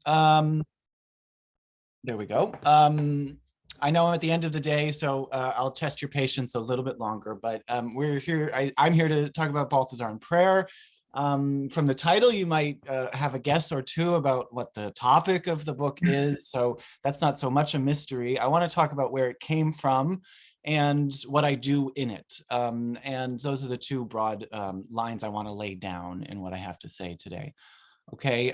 Um, there we go. I know I'm at the end of the day, so I'll test your patience a little bit longer, but we're here. I'm here to talk about Balthasar and prayer. From the title, you might have a guess or two about what the topic of the book is, so that's not so much a mystery. I want to talk about where it came from and what I do in it. And those are the two broad lines I want to lay down in what I have to say today. Okay.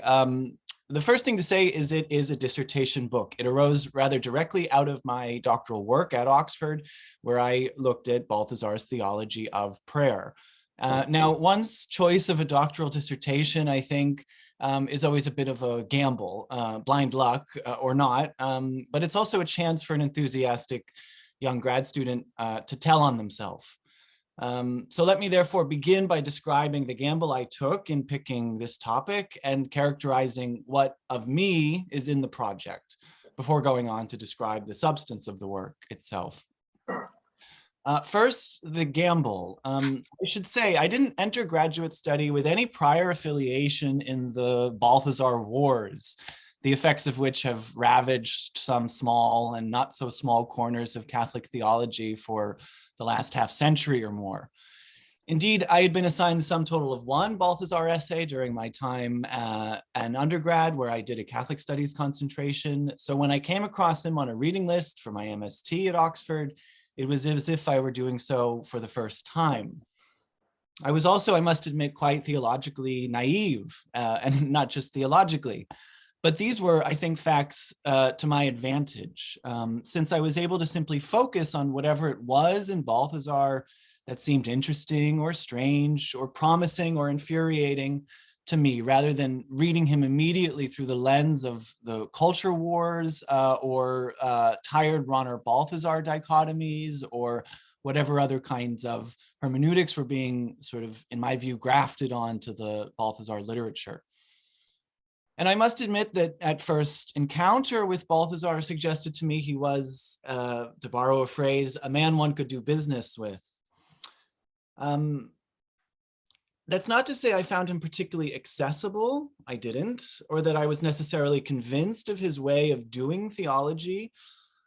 The first thing to say is it is a dissertation book. It arose rather directly out of my doctoral work at Oxford, where I looked at Balthasar's theology of prayer. Now, one's choice of a doctoral dissertation, I think, is always a bit of a gamble, blind luck or not, but it's also a chance for an enthusiastic young grad student to tell on themselves. So let me therefore begin by describing the gamble I took in picking this topic and characterizing what of me is in the project before going on to describe the substance of the work itself. First, the gamble. I should say I didn't enter graduate study with any prior affiliation in the Balthasar Wars, the effects of which have ravaged some small and not so small corners of Catholic theology for the last half century or more. Indeed, I had been assigned the sum total of one Balthasar essay during my time an undergrad, where I did a Catholic studies concentration. So when I came across him on a reading list for my MST at Oxford, it was as if I were doing so for the first time. I was also, I must admit, quite theologically naive, and not just theologically. But these were, I think, facts to my advantage, since I was able to simply focus on whatever it was in Balthasar that seemed interesting or strange or promising or infuriating to me, rather than reading him immediately through the lens of the culture wars or tired Ronner Balthasar dichotomies or whatever other kinds of hermeneutics were being sort of, in my view, grafted onto the Balthasar literature. And I must admit that at first encounter with Balthasar suggested to me he was, to borrow a phrase, a man one could do business with. That's not to say I found him particularly accessible. I didn't, or that I was necessarily convinced of his way of doing theology.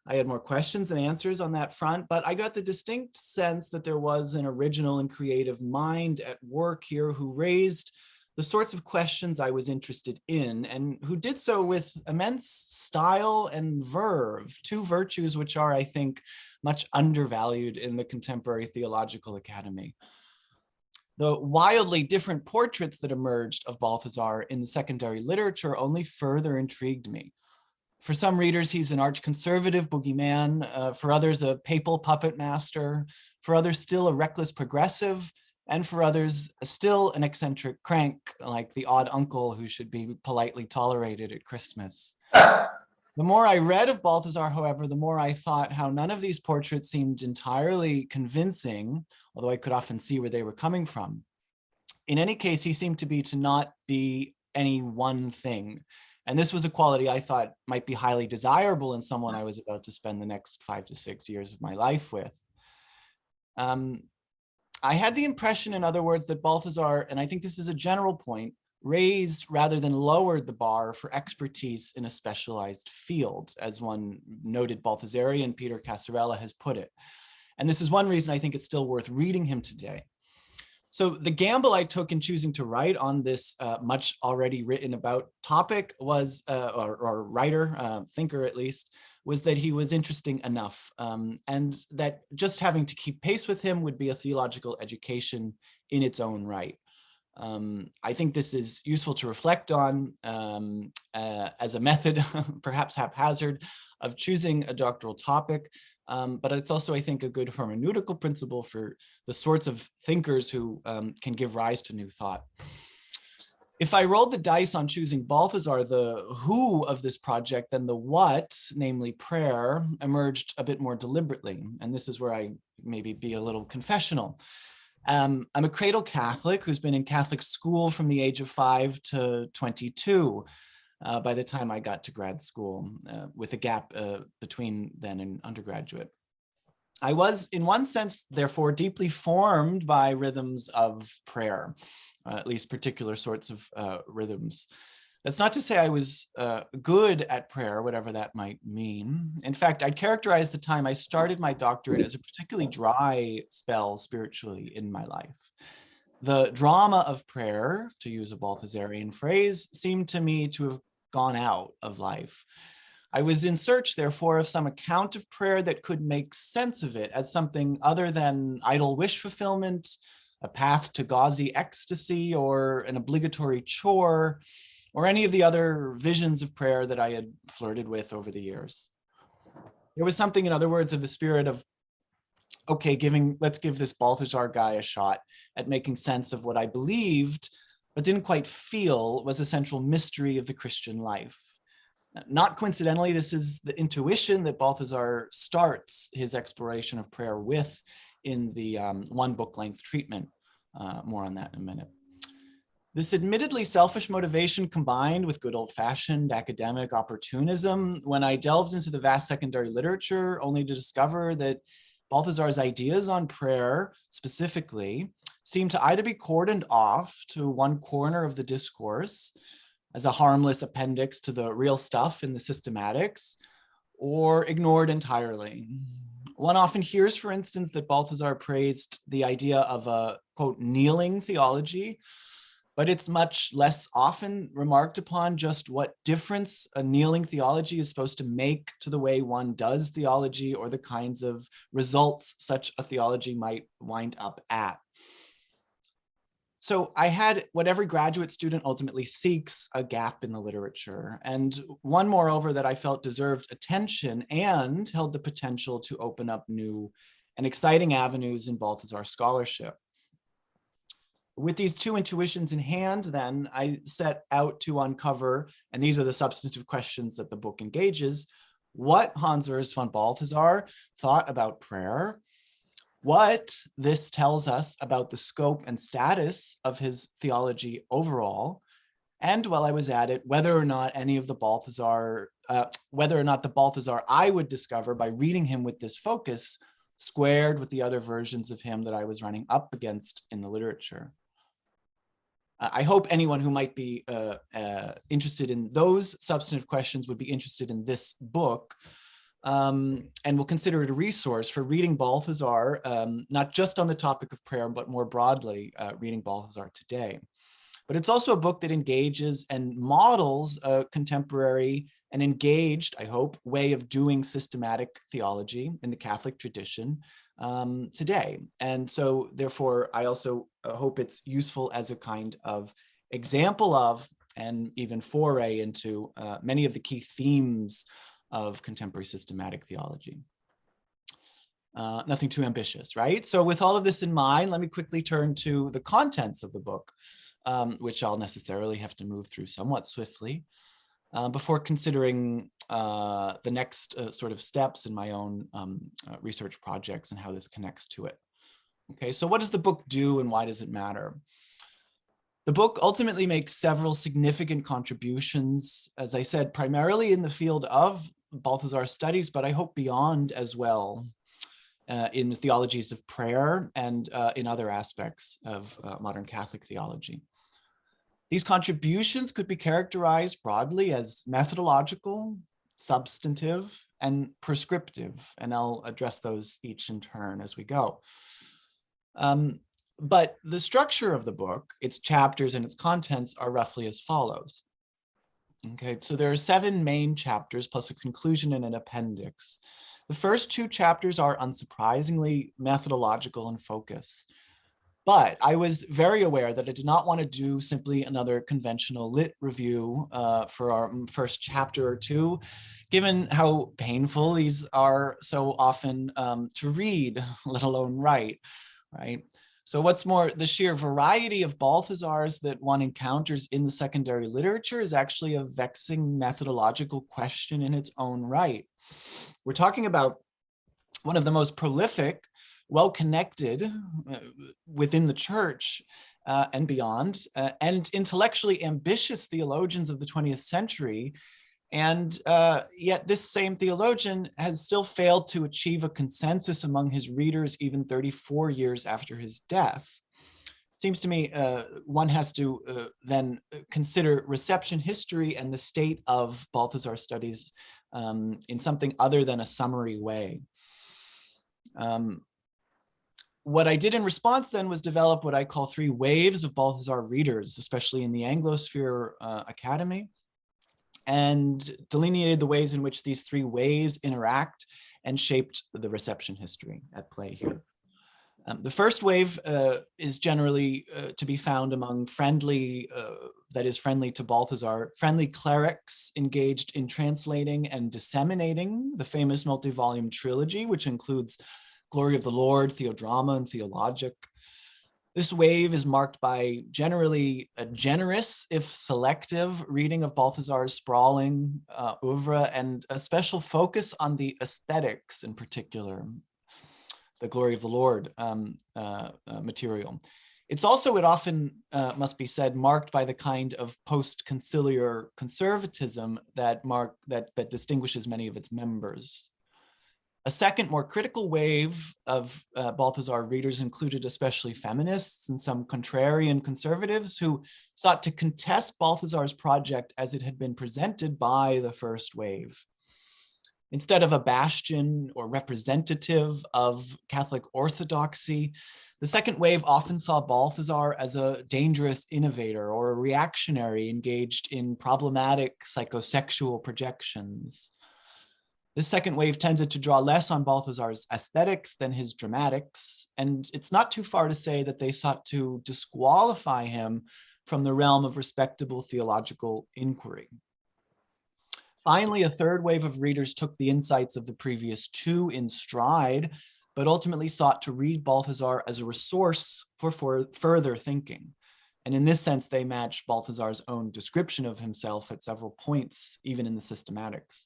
I had more questions than answers on that front, but I got the distinct sense that there was an original and creative mind at work here who raised the sorts of questions I was interested in, and who did so with immense style and verve, two virtues which are, I think, much undervalued in the contemporary theological academy. The wildly different portraits that emerged of Balthasar in the secondary literature only further intrigued me. For some readers, he's an arch-conservative boogeyman. For others, a papal puppet master. For others, still a reckless progressive. And for others, still an eccentric crank, like the odd uncle who should be politely tolerated at Christmas. The more I read of Balthasar, however, the more I thought how none of these portraits seemed entirely convincing, although I could often see where they were coming from. In any case, he seemed to not be any one thing. And this was a quality I thought might be highly desirable in someone I was about to spend the next 5 to 6 years of my life with. I had the impression, in other words, that Balthasar, and I think this is a general point, raised rather than lowered the bar for expertise in a specialized field, as one noted Balthasarian Peter Casarella has put it. And this is one reason I think it's still worth reading him today. So the gamble I took in choosing to write on this much already written about topic was, or writer, thinker at least, was that he was interesting enough, and that just having to keep pace with him would be a theological education in its own right. I think this is useful to reflect on as a method, perhaps haphazard, of choosing a doctoral topic, but it's also, I think, a good hermeneutical principle for the sorts of thinkers who can give rise to new thought. If I rolled the dice on choosing Balthasar, the who of this project, then the what, namely prayer, emerged a bit more deliberately. And this is where I maybe be a little confessional. I'm a cradle Catholic who's been in Catholic school from the age of 5 to 22 by the time I got to grad school, with a gap between then and undergraduate. I was, in one sense, therefore, deeply formed by rhythms of prayer, at least particular sorts of rhythms. That's not to say I was good at prayer, whatever that might mean. In fact, I'd characterize the time I started my doctorate as a particularly dry spell spiritually in my life. The drama of prayer, to use a Balthasarian phrase, seemed to me to have gone out of life. I was in search, therefore, of some account of prayer that could make sense of it as something other than idle wish fulfillment, a path to gauzy ecstasy, or an obligatory chore, or any of the other visions of prayer that I had flirted with over the years. There was something, in other words, of the spirit of, okay, let's give this Balthasar guy a shot at making sense of what I believed, but didn't quite feel was a central mystery of the Christian life. Not coincidentally, this is the intuition that Balthasar starts his exploration of prayer with in the one book length treatment. More on that in a minute. This admittedly selfish motivation combined with good old-fashioned academic opportunism when I delved into the vast secondary literature, only to discover that Balthasar's ideas on prayer specifically seem to either be cordoned off to one corner of the discourse as a harmless appendix to the real stuff in the systematics, or ignored entirely. One often hears, for instance, that Balthasar praised the idea of a, quote, kneeling theology, but it's much less often remarked upon just what difference a kneeling theology is supposed to make to the way one does theology or the kinds of results such a theology might wind up at. So I had what every graduate student ultimately seeks, a gap in the literature, and one, moreover, that I felt deserved attention and held the potential to open up new and exciting avenues in Balthasar scholarship. With these two intuitions in hand, then, I set out to uncover, and these are the substantive questions that the book engages, what Hans Urs von Balthasar thought about prayer, what this tells us about the scope and status of his theology overall, and while I was at it, whether or not the Balthasar I would discover by reading him with this focus squared with the other versions of him that I was running up against in the literature. I hope anyone who might be interested in those substantive questions would be interested in this book, and will consider it a resource for reading Balthasar, not just on the topic of prayer, but more broadly, reading Balthasar today. But it's also a book that engages and models a contemporary and engaged, I hope, way of doing systematic theology in the Catholic tradition today. And so therefore, I also hope it's useful as a kind of example of, and even foray into many of the key themes of contemporary systematic theology. Nothing too ambitious, right? So with all of this in mind, let me quickly turn to the contents of the book, which I'll necessarily have to move through somewhat swiftly before considering the next sort of steps in my own research projects and how this connects to it. Okay, so what does the book do and why does it matter? The book ultimately makes several significant contributions, as I said, primarily in the field of Balthasar studies, but I hope beyond as well, in the theologies of prayer and in other aspects of modern Catholic theology. These contributions could be characterized broadly as methodological, substantive, and prescriptive, and I'll address those each in turn as we go. But the structure of the book, its chapters and its contents are roughly as follows. Okay, so there are 7 main chapters plus a conclusion and an appendix. The first 2 chapters are unsurprisingly methodological in focus. But I was very aware that I did not want to do simply another conventional lit review for our first chapter or 2, given how painful these are so often to read, let alone write, right? So what's more, the sheer variety of Balthasars that one encounters in the secondary literature is actually a vexing methodological question in its own right. We're talking about one of the most prolific, well-connected within the church and beyond, and intellectually ambitious theologians of the 20th century. And yet this same theologian has still failed to achieve a consensus among his readers even 34 years after his death. seems to me one has to then consider reception history and the state of Balthasar studies in something other than a summary way. What I did in response then was develop what I call 3 waves of Balthasar readers, especially in the Anglosphere Academy, and delineated the ways in which these 3 waves interact and shaped the reception history at play here. The first wave is generally to be found among friendly, that is friendly to Balthasar, friendly clerics engaged in translating and disseminating the famous multi-volume trilogy, which includes Glory of the Lord, Theodrama, and Theologic. This wave is marked by generally a generous, if selective, reading of Balthasar's sprawling oeuvre and a special focus on the aesthetics in particular, the Glory of the Lord material. It's also, it often must be said, marked by the kind of post-conciliar conservatism that distinguishes many of its members. A second, more critical wave of Balthasar readers included especially feminists and some contrarian conservatives who sought to contest Balthasar's project as it had been presented by the first wave. Instead of a bastion or representative of Catholic orthodoxy, the second wave often saw Balthasar as a dangerous innovator or a reactionary engaged in problematic psychosexual projections. This second wave tended to draw less on Balthasar's aesthetics than his dramatics, and it's not too far to say that they sought to disqualify him from the realm of respectable theological inquiry. Finally, a third wave of readers took the insights of the previous 2 in stride, but ultimately sought to read Balthasar as a resource for further thinking. And in this sense, they match Balthasar's own description of himself at several points, even in the systematics.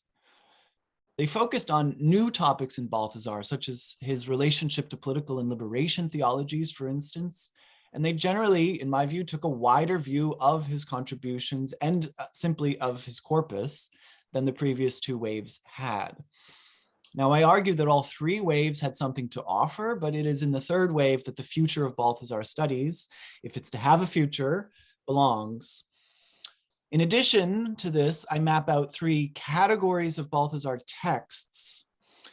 They focused on new topics in Balthasar, such as his relationship to political and liberation theologies, for instance, and they generally, in my view, took a wider view of his contributions and simply of his corpus than the previous 2 waves had. Now, I argue that all 3 waves had something to offer, but it is in the third wave that the future of Balthasar studies, if it's to have a future, belongs. In addition to this, I map out 3 categories of Balthasar texts,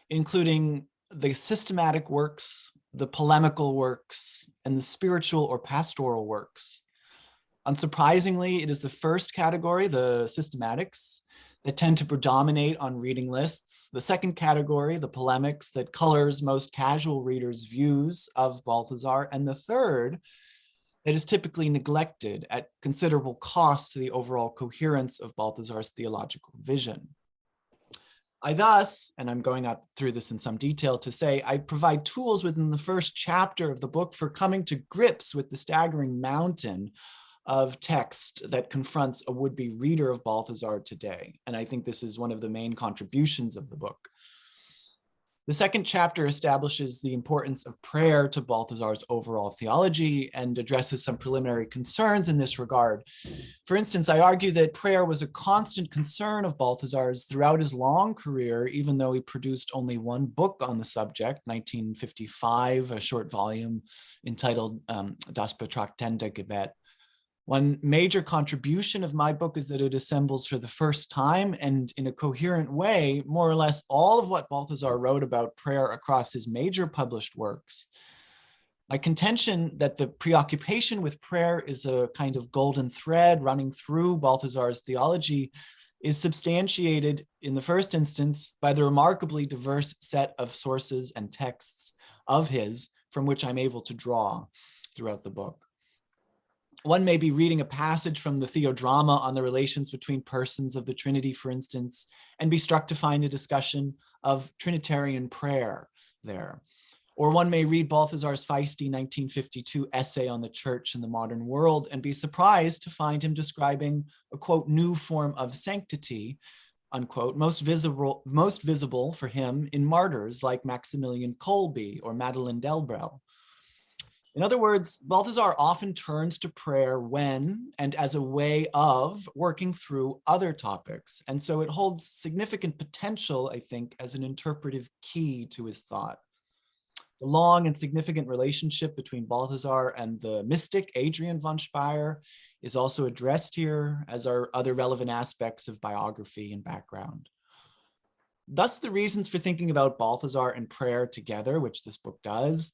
including the systematic works, the polemical works, and the spiritual or pastoral works. Unsurprisingly, it is the first category, the systematics, that tend to predominate on reading lists. The second category, the polemics, that colors most casual readers' views of Balthasar. And the third, that is typically neglected at considerable cost to the overall coherence of Balthasar's theological vision. I thus, and I'm going up through this in some detail to say, I provide tools within the first chapter of the book for coming to grips with the staggering mountain of text that confronts a would-be reader of Balthasar today. And I think this is one of the main contributions of the book. The second chapter establishes the importance of prayer to Balthasar's overall theology and addresses some preliminary concerns in this regard. For instance, I argue that prayer was a constant concern of Balthasar's throughout his long career, even though he produced only 1 book on the subject, 1955, a short volume entitled Das Betrachtende Gebet. One major contribution of my book is that it assembles for the first time and in a coherent way, more or less all of what Balthasar wrote about prayer across his major published works. My contention that the preoccupation with prayer is a kind of golden thread running through Balthasar's theology is substantiated in the first instance by the remarkably diverse set of sources and texts of his from which I'm able to draw throughout the book. One may be reading a passage from the Theodrama on the relations between persons of the Trinity, for instance, and be struck to find a discussion of Trinitarian prayer there. Or one may read Balthasar's feisty 1952 essay on the church in the modern world and be surprised to find him describing a, quote, new form of sanctity, unquote, most visible for him in martyrs like Maximilian Kolbe or Madeleine Delbrau. In other words, Balthasar often turns to prayer when and as a way of working through other topics. And so it holds significant potential, I think, as an interpretive key to his thought. The long and significant relationship between Balthasar and the mystic Adrian von Speyer is also addressed here, as are other relevant aspects of biography and background. Thus, the reasons for thinking about Balthasar and prayer together, which this book does,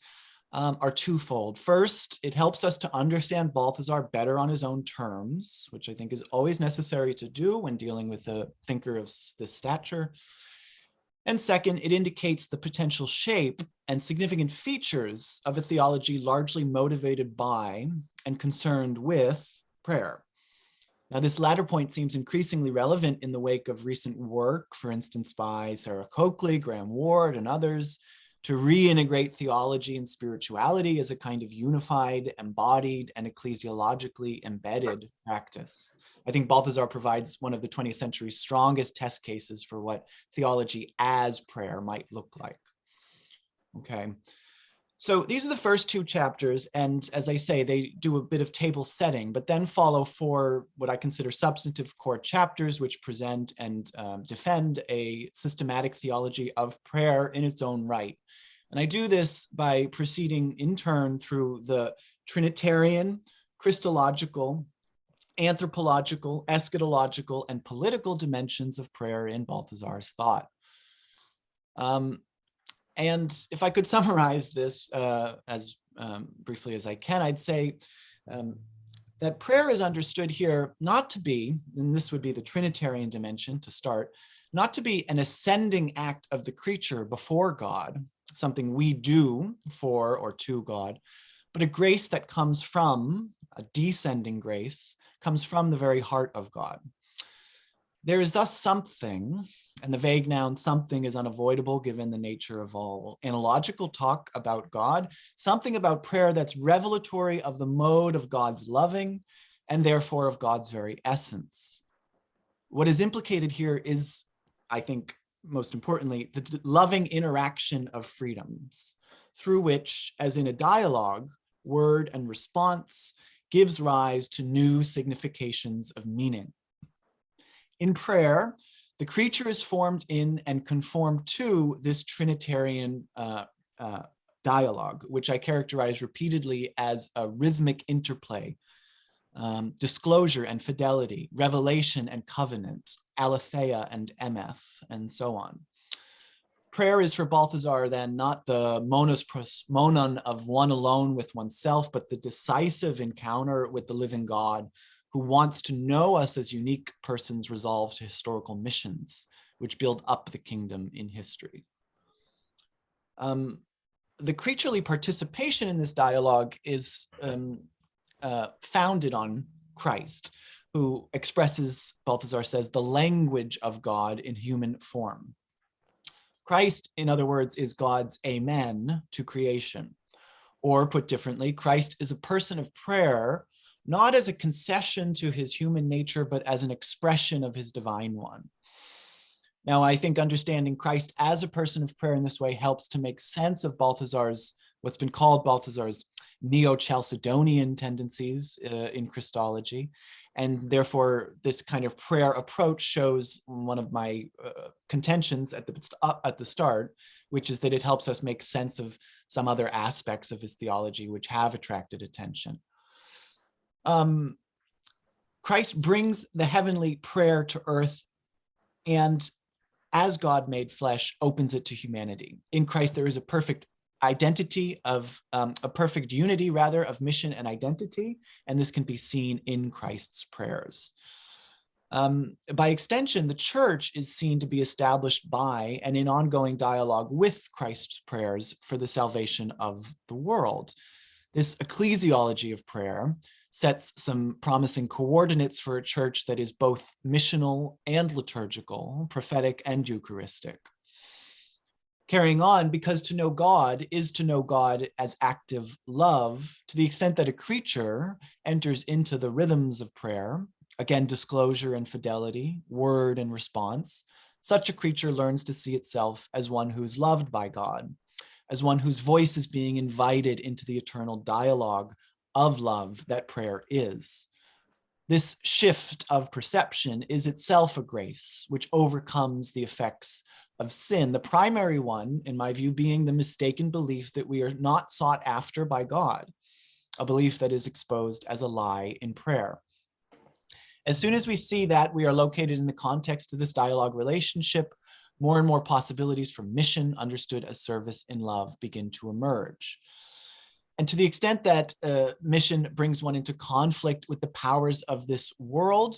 are twofold. First, it helps us to understand Balthasar better on his own terms, which I think is always necessary to do when dealing with a thinker of this stature. And second, it indicates the potential shape and significant features of a theology largely motivated by and concerned with prayer. Now, this latter point seems increasingly relevant in the wake of recent work, for instance, by Sarah Coakley, Graham Ward, and others, to reintegrate theology and spirituality as a kind of unified, embodied, and ecclesiologically embedded practice. I think Balthasar provides one of the 20th century's strongest test cases for what theology as prayer might look like. Okay. So these are the first two chapters, and as I say, they do a bit of table setting, but then follow four what I consider substantive core chapters, which present and defend a systematic theology of prayer in its own right. And I do this by proceeding in turn through the Trinitarian, Christological, anthropological, eschatological, and political dimensions of prayer in Balthasar's thought. And if I could summarize this as briefly as I can, I'd say that prayer is understood here not to be, and this would be the Trinitarian dimension to start, not to be an ascending act of the creature before God, something we do for or to God, but a grace that comes from, a descending grace, comes from the very heart of God. There is thus something, and the vague noun something is unavoidable given the nature of all analogical talk about God, something about prayer that's revelatory of the mode of God's loving and therefore of God's very essence. What is implicated here is, I think, most importantly, the loving interaction of freedoms through which, as in a dialogue, word and response gives rise to new significations of meaning. In prayer, the creature is formed in and conformed to this Trinitarian dialogue, which I characterize repeatedly as a rhythmic interplay, disclosure and fidelity, revelation and covenant, aletheia and emeth, and so on. Prayer is for Balthasar then not the monos pros monon of one alone with oneself, but the decisive encounter with the living God, who wants to know us as unique persons resolved to historical missions, which build up the kingdom in history. The creaturely participation in this dialogue is founded on Christ, who expresses, Balthasar says, the language of God in human form. Christ, in other words, is God's amen to creation. Or put differently, Christ is a person of prayer, not as a concession to his human nature, but as an expression of his divine one. Now, I think understanding Christ as a person of prayer in this way helps to make sense of Balthasar's, what's been called Balthasar's neo-Chalcedonian tendencies in Christology. And therefore, this kind of prayer approach shows one of my contentions at the start, which is that it helps us make sense of some other aspects of his theology which have attracted attention. Christ brings the heavenly prayer to earth, and as God made flesh, opens it to humanity. In Christ, there is a perfect identity of, a perfect unity rather of mission and identity, and this can be seen in Christ's prayers. By extension, the church is seen to be established by and in ongoing dialogue with Christ's prayers for the salvation of the world. This ecclesiology of prayer sets some promising coordinates for a church that is both missional and liturgical, prophetic and Eucharistic. Carrying on, because to know God is to know God as active love, to the extent that a creature enters into the rhythms of prayer, again, disclosure and fidelity, word and response, such a creature learns to see itself as one who's loved by God, as one whose voice is being invited into the eternal dialogue of love that prayer is. This shift of perception is itself a grace which overcomes the effects of sin. The primary one, in my view, being the mistaken belief that we are not sought after by God, a belief that is exposed as a lie in prayer. As soon as we see that we are located in the context of this dialogue relationship, more and more possibilities for mission, understood as service in love, begin to emerge. And to the extent that mission brings one into conflict with the powers of this world,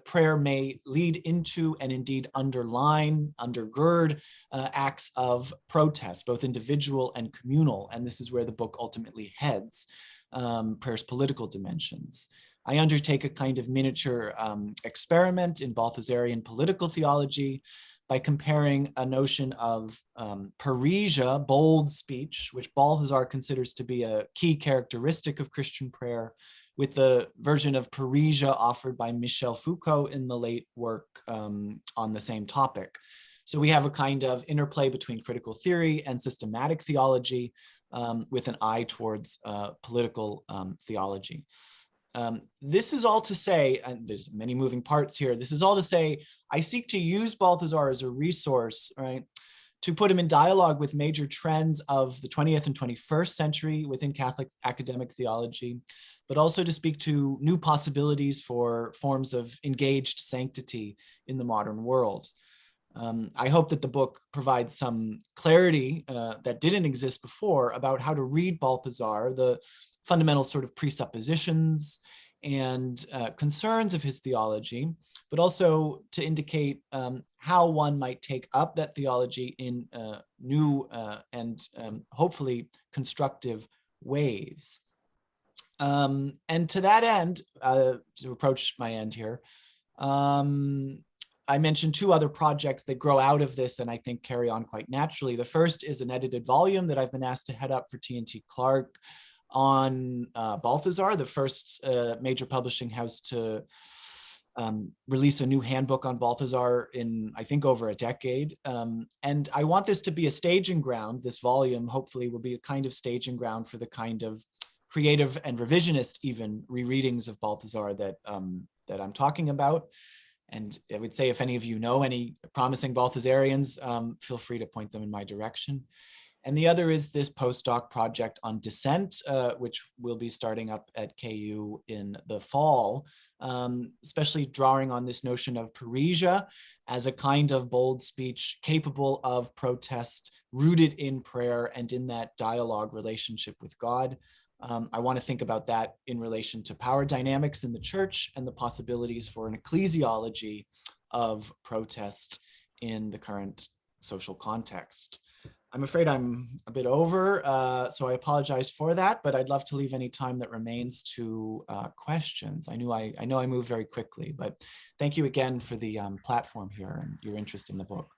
prayer may lead into and indeed undergird acts of protest, both individual and communal. And this is where the book ultimately heads, prayer's political dimensions. I undertake a kind of miniature experiment in Balthasarian political theology by comparing a notion of parrhesia, bold speech, which Balthasar considers to be a key characteristic of Christian prayer, with the version of parrhesia offered by Michel Foucault in the late work on the same topic. So we have a kind of interplay between critical theory and systematic theology with an eye towards political theology. This is all to say, and there's many moving parts here, this is all to say, I seek to use Balthasar as a resource, right, to put him in dialogue with major trends of the 20th and 21st century within Catholic academic theology, but also to speak to new possibilities for forms of engaged sanctity in the modern world. I hope that the book provides some clarity that didn't exist before about how to read Balthasar, the fundamental sort of presuppositions and concerns of his theology, but also to indicate how one might take up that theology in new and hopefully constructive ways. And to that end, to approach my end here, I mentioned two other projects that grow out of this and I think carry on quite naturally. The first is an edited volume that I've been asked to head up for T&T Clark on Balthasar, the first major publishing house to release a new handbook on Balthasar in, I think, over a decade. And I want this to be a staging ground. This volume hopefully will be a kind of staging ground for the kind of creative and revisionist even rereadings of Balthasar that I'm talking about. And I would say if any of you know any promising Balthasarians, feel free to point them in my direction. And the other is this postdoc project on dissent, which will be starting up at KU in the fall, especially drawing on this notion of parrhesia as a kind of bold speech capable of protest, rooted in prayer and in that dialogue relationship with God. I want to think about that in relation to power dynamics in the church and the possibilities for an ecclesiology of protest in the current social context. I'm afraid I'm a bit over, so I apologize for that, but I'd love to leave any time that remains to questions. I know I moved very quickly, but thank you again for the platform here and your interest in the book.